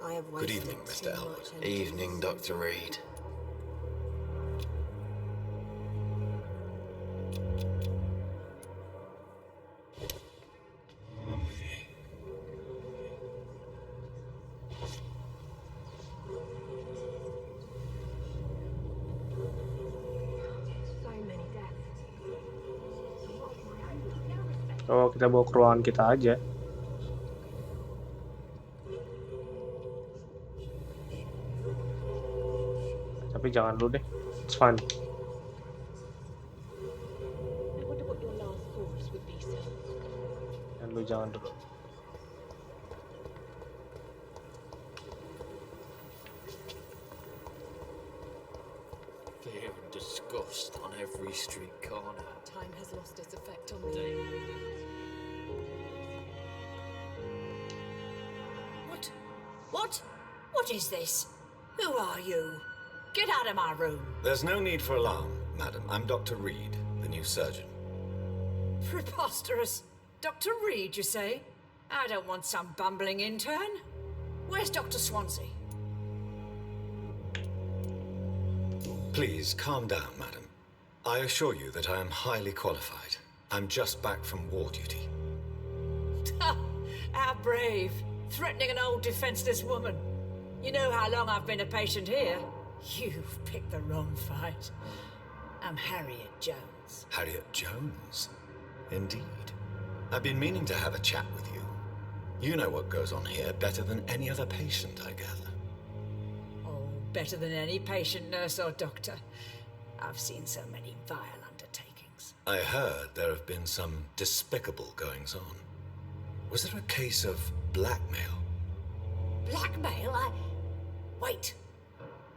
Good evening, Mr. Elwood. Evening, Dr. Reid. Oh, kita bawa ke ruangan kita aja. Tapi jangan dulu deh. It's fine. Dan lu jangan dulu. Fear and disgust on every street corner. Time has lost its effect on me. What is this? Who are you? Get out of my room. There's no need for alarm, madam. I'm Dr. Reid, the new surgeon. Preposterous. Dr. Reid, you say? I don't want some bumbling intern. Where's Dr. Swansea? Please, calm down, madam. I assure you that I am highly qualified. I'm just back from war duty. How brave. Threatening an old defenseless woman. You know how long I've been a patient here? You've picked the wrong fight. I'm Harriet Jones. Harriet Jones? Indeed. I've been meaning to have a chat with you. You know what goes on here better than any other patient, I gather. Oh, better than any patient, nurse or doctor. I've seen so many vile undertakings. I heard there have been some despicable goings-on. Was there a case of blackmail? Blackmail? Wait.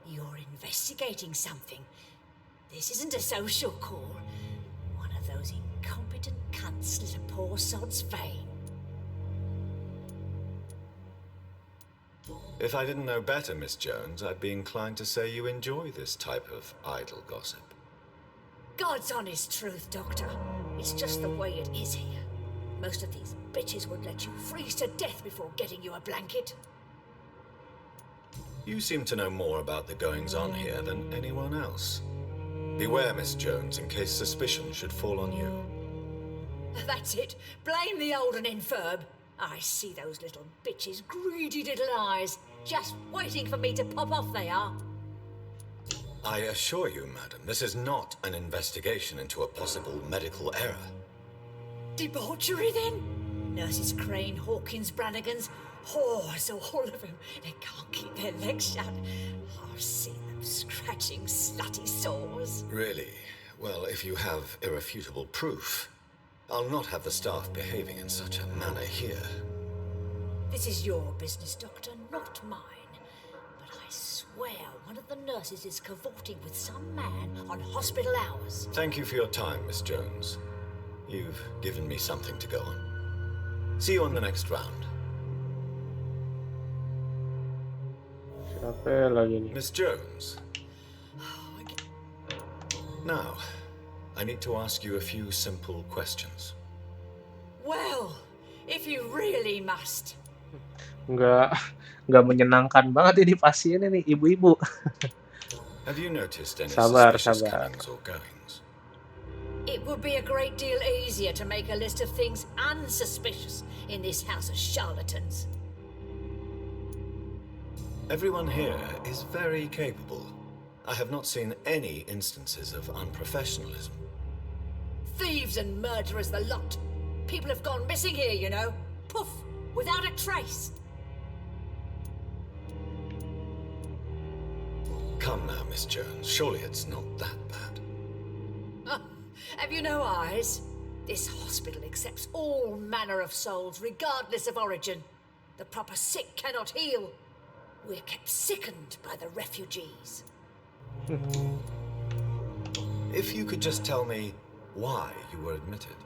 You're investigating something. This isn't a social call. One of those incompetent cunts slit a poor sod's vein. If I didn't know better, Miss Jones, I'd be inclined to say you enjoy this type of idle gossip. God's honest truth, Doctor. It's just the way it is here. Most of these bitches would let you freeze to death before getting you a blanket. You seem to know more about the goings-on here than anyone else. Beware, Miss Jones, in case suspicion should fall on you. That's it. Blame the old and infirm. I see those little bitches' greedy little eyes. Just waiting for me to pop off they are. I assure you, madam, this is not an investigation into a possible medical error. Debauchery, then? Nurses Crane, Hawkins, Brannigans, whores, all of them. They can't keep their legs shut. I've seen them scratching slutty sores. Really? Well, if you have irrefutable proof, I'll not have the staff behaving in such a manner here. This is your business, Doctor, not mine. But I swear one of the nurses is cavorting with some man on hospital hours. Thank you for your time, Miss Jones. You've given me something to go on. See you on the next round. Siapa lagi nih? Miss Jones. Now, I need to ask you a few simple questions. Well, if you really must. Nggak menyenangkan banget ini pasien ini, ibu-ibu. Have you noticed any Sabar. suspicious comings or goings? It would be a great deal easier to make a list of things unsuspicious in this house of charlatans. Everyone here is very capable. I have not seen any instances of unprofessionalism. Thieves and murderers, the lot. People have gone missing here, you know. Poof, without a trace. Come now, Miss Jones. Surely it's not that bad. Have you no eyes? This hospital accepts all manner of souls, regardless of origin. The proper sick cannot heal. We're kept sickened by the refugees. If you could just tell me why you were admitted.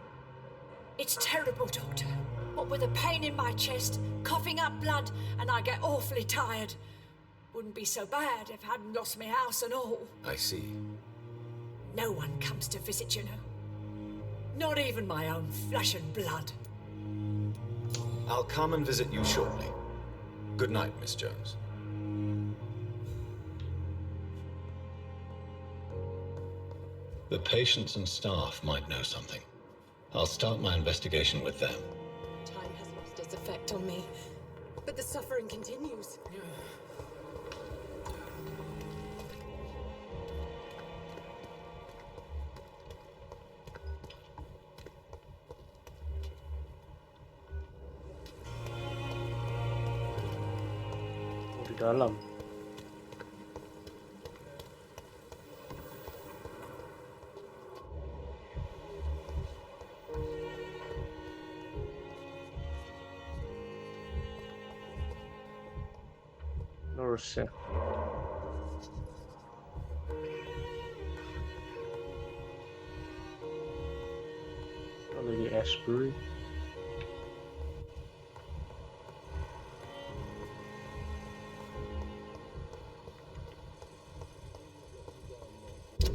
It's terrible, Doctor. What with a pain in my chest, coughing up blood, and I get awfully tired. Wouldn't be so bad if I hadn't lost my house and all. I see. No one comes to visit, you know. Not even my own flesh and blood. I'll come and visit you shortly. Good night, Miss Jones. The patients and staff might know something. I'll start my investigation with them. Time has lost its effect on me, but the suffering continues. Di dalam. Nurse ya. Lagi Ashbury.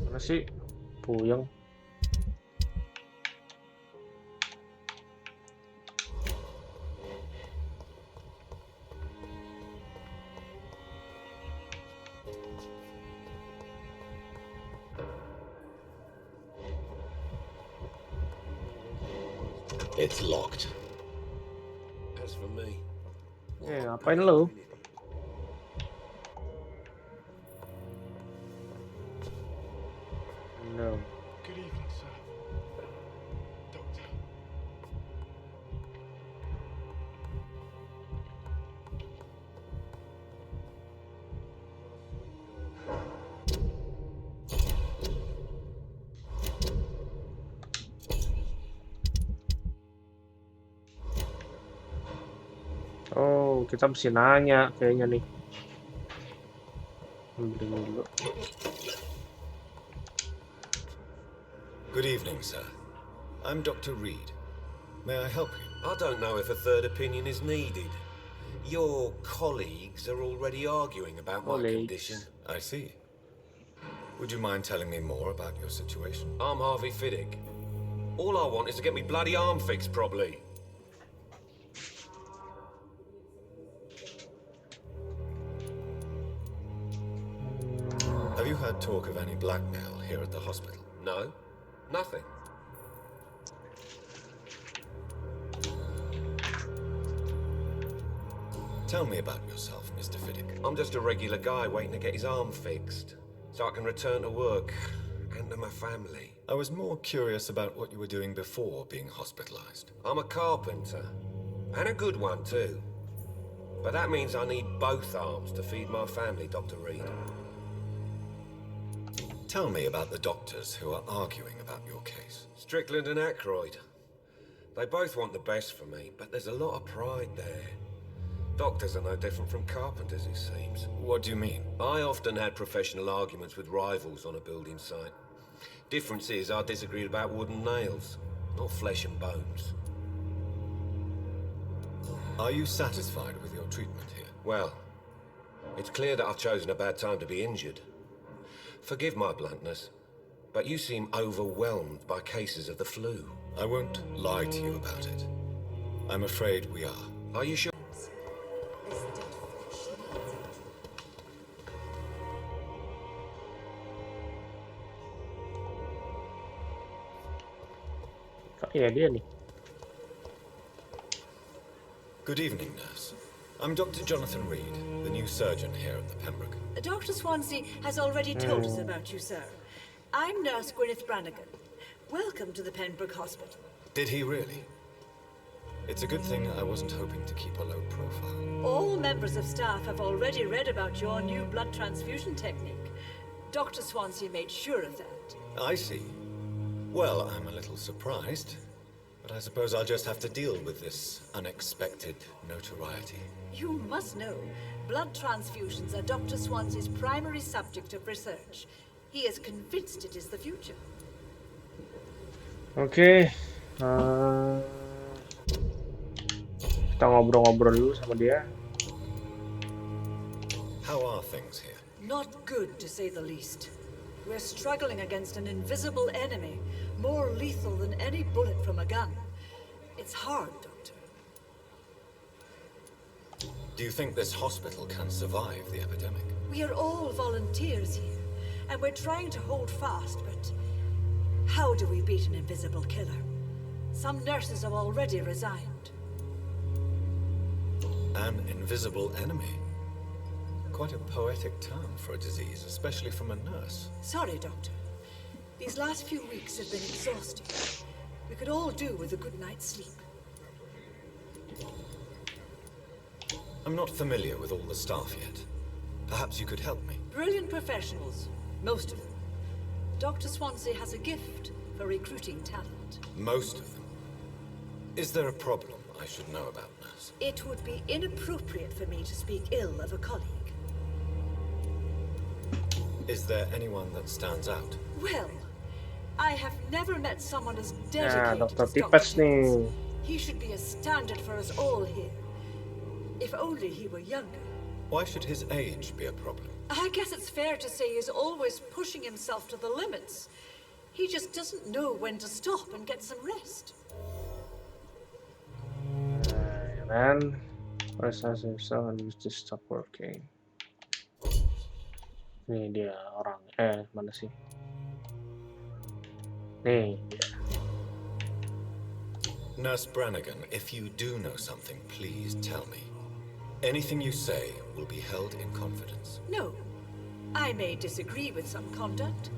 Mana sih? Puyeng. It's locked. As for me, Ngapain lu? No. Good evening, sir. Doctor. Oh, kita mesti nanya kayaknya nih. Ambil dulu. Good evening, sir. I'm Dr. Reid. May I help you? I don't know if a third opinion is needed. Your colleagues are already arguing about my condition. I see. Would you mind telling me more about your situation? I'm Harvey Fiddick. All I want is to get me bloody arm fixed properly. Have you heard talk of any blackmail here at the hospital? No, nothing. Tell me about yourself, Mr. Fiddick. I'm just a regular guy waiting to get his arm fixed, so I can return to work and to my family. I was more curious about what you were doing before being hospitalized. I'm a carpenter, and a good one too. But that means I need both arms to feed my family, Dr. Reid. Tell me about the doctors who are arguing about your case. Strickland and Aykroyd. They both want the best for me, but there's a lot of pride there. Doctors are no different from carpenters, it seems. What do you mean? I often had professional arguments with rivals on a building site. Difference is I disagreed about wood and nails, not flesh and bones. Are you satisfied with your treatment here? Well, it's clear that I've chosen a bad time to be injured. Forgive my bluntness, but you seem overwhelmed by cases of the flu. I won't lie to you about it. I'm afraid we are. Are you sure? This dead flesh needs it. Iya dia nih. Good evening, nurse. I'm Dr. Jonathan Reid, the new surgeon here at the Pembroke. Dr. Swansea has already told us about you, sir. I'm Nurse Gwyneth Brannigan. Welcome to the Pembroke Hospital. Did he really? It's a good thing I wasn't hoping to keep a low profile. All members of staff have already read about your new blood transfusion technique. Dr. Swansea made sure of that. I see. Well, I'm a little surprised, but I suppose I'll just have to deal with this unexpected notoriety. You must know, blood transfusions are Dr. Swansea's primary subject of research. He is convinced it is the future. Oke. Kita ngobrol-ngobrol dulu sama dia. How are things here? Not good, to say the least. We're struggling against an invisible enemy, more lethal than any bullet from a gun. It's hard, Doctor. Do you think this hospital can survive the epidemic? We are all volunteers here, and we're trying to hold fast, but how do we beat an invisible killer? Some nurses have already resigned. An invisible enemy? Quite a poetic term for a disease, especially from a nurse. Sorry, Doctor. These last few weeks have been exhausting. We could all do with a good night's sleep. I'm not familiar with all the staff yet. Perhaps you could help me. Brilliant professionals, most of them. Dr. Swansea has a gift for recruiting talent. Most of them. Is there a problem I should know about, nurse? It would be inappropriate for me to speak ill of a colleague. Is there anyone that stands out? Well, I have never met someone as dedicated Dr. as Dr. Tipes nih. Tipes. He should be a standard for us all here. If only he were younger. Why should his age be a problem? I guess it's fair to say he's always pushing himself to the limits. He just doesn't know when to stop and get some rest. And prestasi himself and used to stop working. Nih dia orang. Mana sih? Nih dia. Nurse Brannigan, if you do know something, please tell me. Anything you say will be held in confidence. No, I may disagree with some conduct,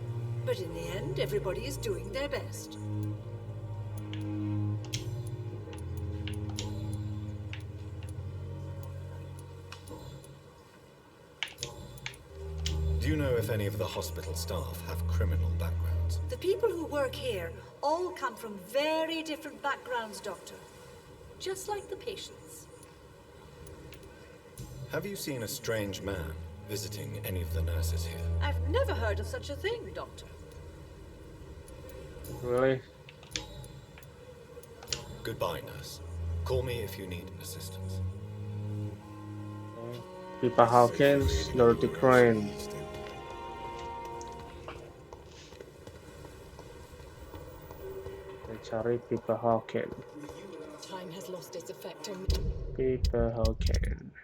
but in the end, everybody is doing their best. Do you know if any of the hospital staff have criminal backgrounds? The people who work here all come from very different backgrounds, Doctor. Just like the patients. Have you seen a strange man visiting any of the nurses here? I've never heard of such a thing, Doctor. Really? Goodbye, nurse. Call me if you need assistance. Pipa Hawkins, Dorothy Crane. Kita cari Pipa Hawkins. Time has lost its effect on me. Pipa Hawkins.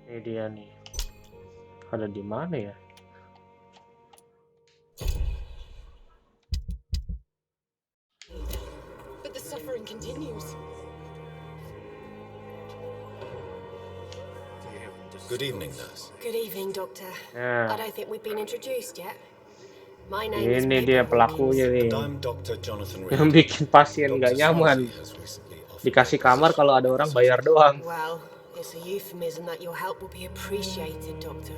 Ini dia nih. Ada di mana ya? But the suffering continues. Good evening, nurse. Good evening, Doctor. Nah, I don't think we've been introduced yet. My name is ini dia pelakunya nih. And I'm Dr. Jonathan Reid. Yang bikin pasien nggak Dr. nyaman. Swansea has recently offered Dikasih me a kamar position kalau ada orang bayar doang. Well, it's a euphemism that your help will be appreciated, Doctor.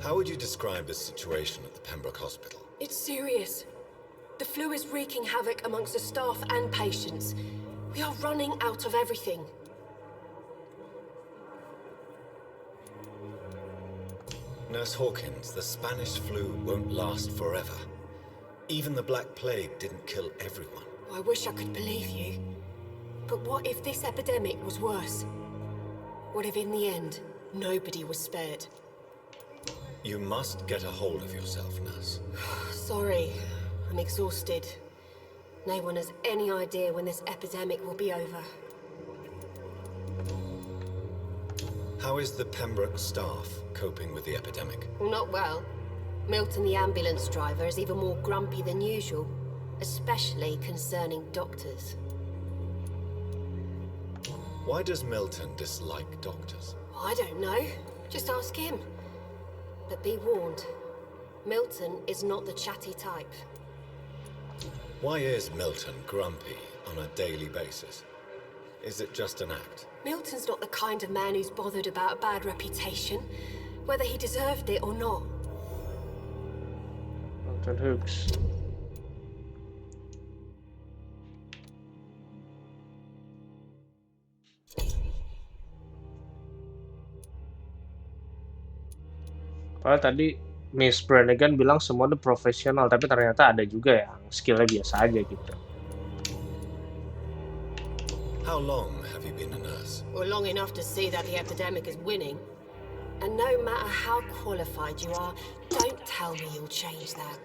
How would you describe the situation at the Pembroke Hospital? It's serious. The flu is wreaking havoc amongst the staff and patients. We are running out of everything. Nurse Hawkins, the Spanish flu won't last forever. Even the Black Plague didn't kill everyone. I wish I could believe you. But what if this epidemic was worse? What if in the end, nobody was spared? You must get a hold of yourself, nurse. Sorry, I'm exhausted. No one has any idea when this epidemic will be over. How is the Pembroke staff coping with the epidemic? Well, not well. Milton, the ambulance driver, is even more grumpy than usual, especially concerning doctors. Why does Milton dislike doctors? I don't know. Just ask him. But be warned, Milton is not the chatty type. Why is Milton grumpy on a daily basis? Is it just an act? Milton's not the kind of man who's bothered about a bad reputation, whether he deserved it or not. Milton Hooks. Padahal tadi Miss Brannigan bilang semua udah profesional, tapi ternyata ada juga yang skillnya biasa aja gitu. How long have you been a nurse? Or long enough to see that the epidemic is winning. And no matter how qualified you are, don't tell me you'll change that.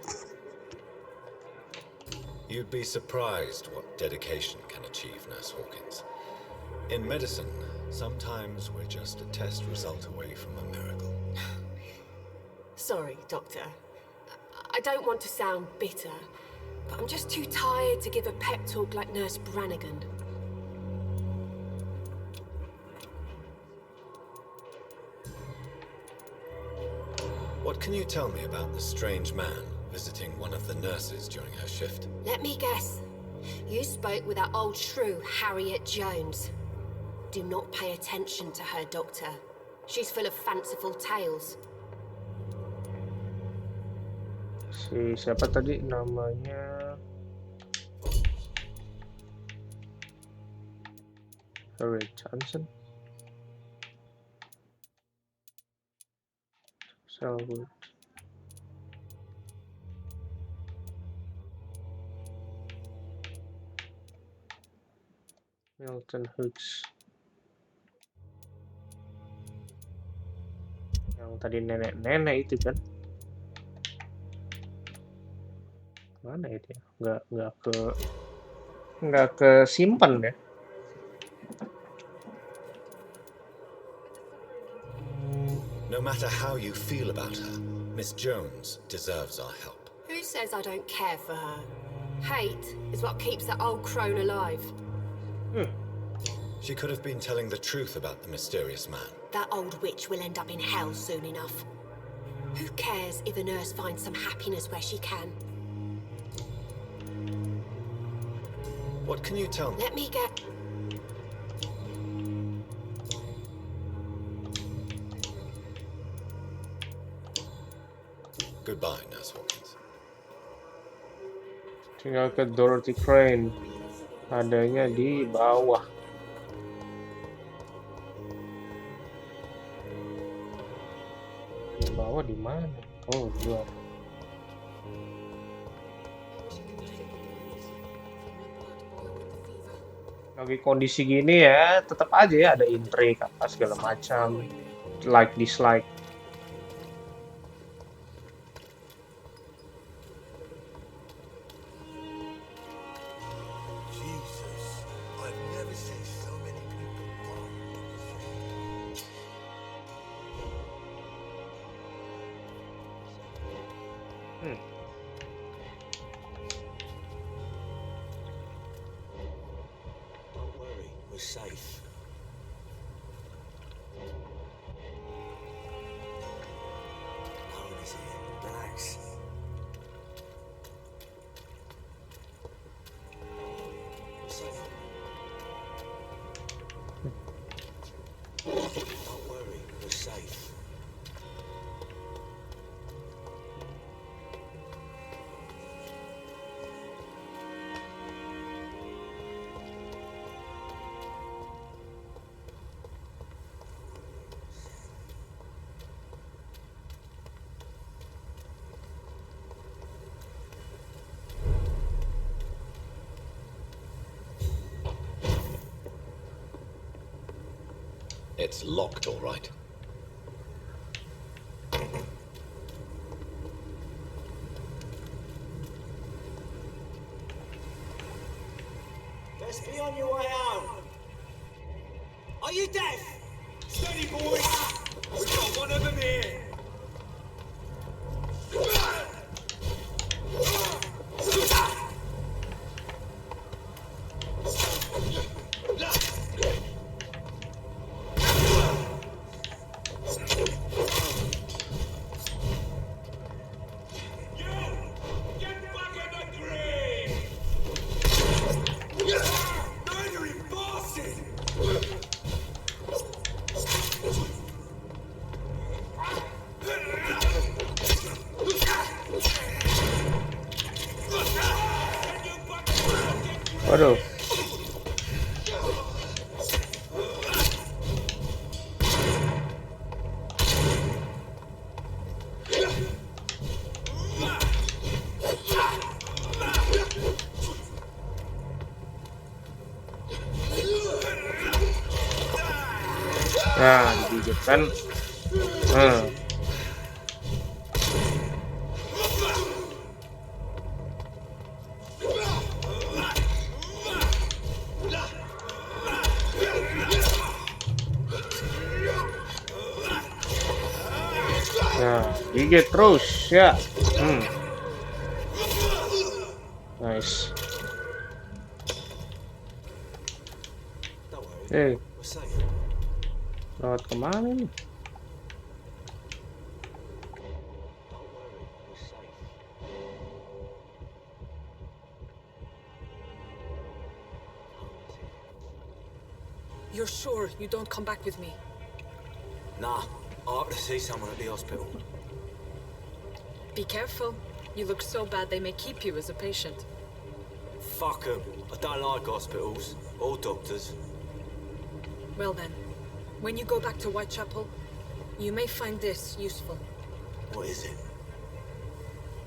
You'd be surprised what dedication can achieve, Nurse Hawkins. In medicine, sometimes we're just a test result away from a miracle. Sorry, Doctor. I don't want to sound bitter, but I'm just too tired to give a pep talk like Nurse Brannigan. What can you tell me about the strange man visiting one of the nurses during her shift? Let me guess. You spoke with that old shrew, Harriet Jones. Do not pay attention to her, Doctor. She's full of fanciful tales. Si siapa tadi namanya? Reid Johnson. Selwood. Milton Hughes. Yang tadi nenek-nenek itu kan? Mana itu ya? Nggak ke simpen ya? No matter how you feel about her, Miss Jones deserves our help. Who says I don't care for her? Hate is what keeps that old crone alive. She could have been telling the truth about the mysterious man. That old witch will end up in hell soon enough. Who cares if a nurse finds some happiness where she can? What can you tell me? Let me get... Goodbye, Nurse Hawkins. Tinggal ke Dorothy Crane. Adanya di bawah. Di bawah di mana? Oh, di luar. Lagi kondisi gini ya, tetap aja ya ada intrik apa segala macam, like dislike. It's locked, all right. Best be on your way out. Are you deaf? Steady, boys. We've got one of them here. Waduh. Nah, digigit kan. Nah, gigit terus ya. Nice. Don't worry. Hey, We're safe. lewat kemana nih? Don't worry. We're safe. You're sure you don't come back with me? Nah, I have to see someone at the hospital. Be careful. You look so bad they may keep you as a patient. Fuck 'em. I don't like hospitals or doctors. Well then, when you go back to Whitechapel, you may find this useful. What is it?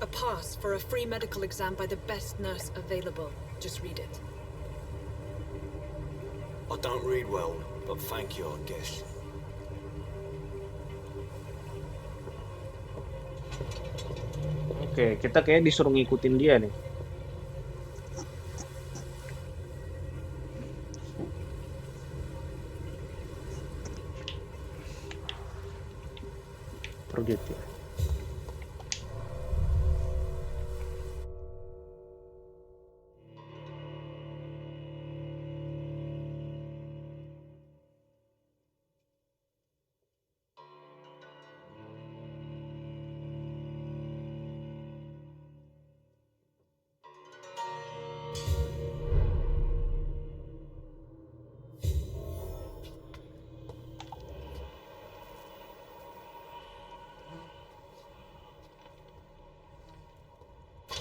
A pass for a free medical exam by the best nurse available. Just read it. I don't read well, but thank you, I guess. Oke, kita kayak disuruh ngikutin dia nih. Forget ya.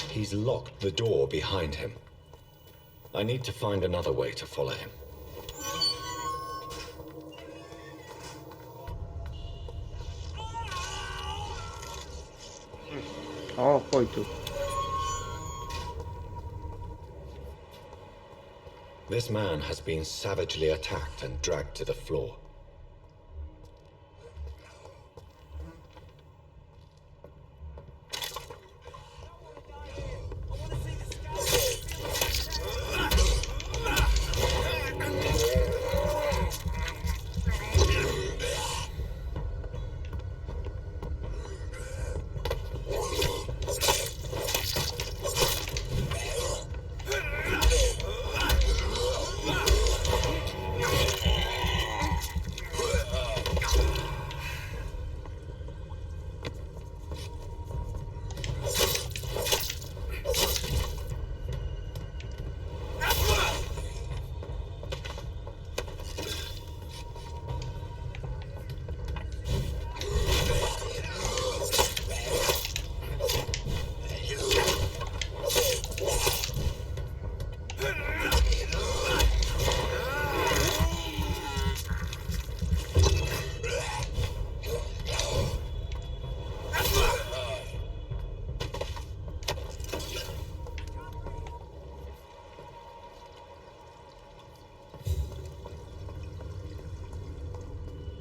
He's locked the door behind him. I need to find another way to follow him. Oh, kok itu? This man has been savagely attacked and dragged to the floor.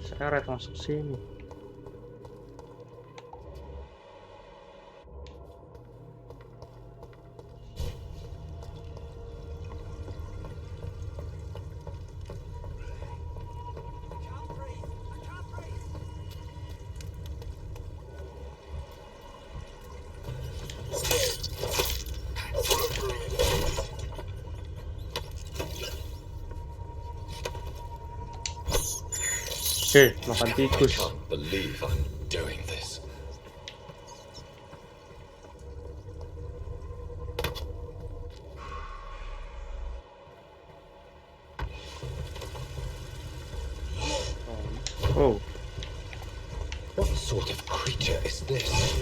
Seret masuk sini. Makan tikus. I can't believe I'm doing this. Oh, What sort of creature is this?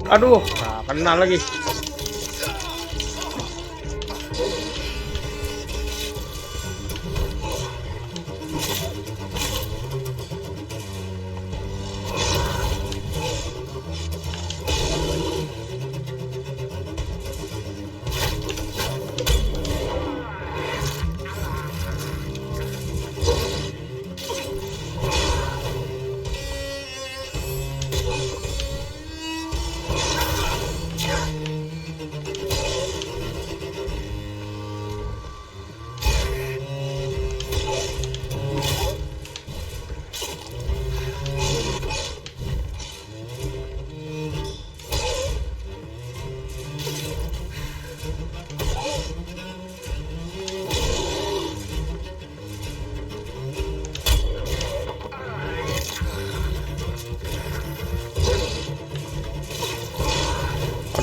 Aduh, nah, kena lagi.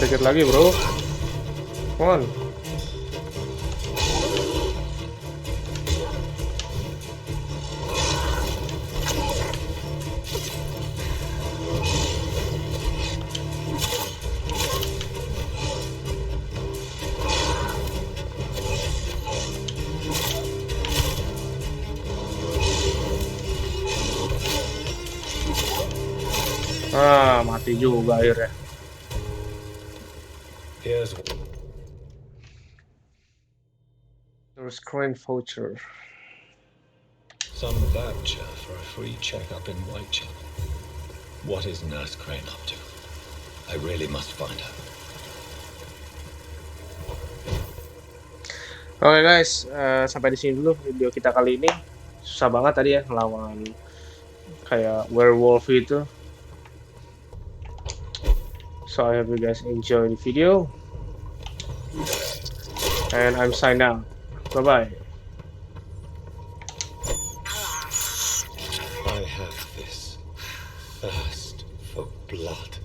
Dikit lagi bro, come on. Mati juga akhirnya. Here's There's crane voucher. some voucher for a free checkup in Whitechapel. What is Nurse Crane up to? I really must find her. Oke guys, sampai di sini dulu video kita kali ini. Susah banget tadi ya lawan kayak werewolf itu. So I hope you guys enjoy the video. And I'm signing out. Bye-bye. I have this thirst for blood.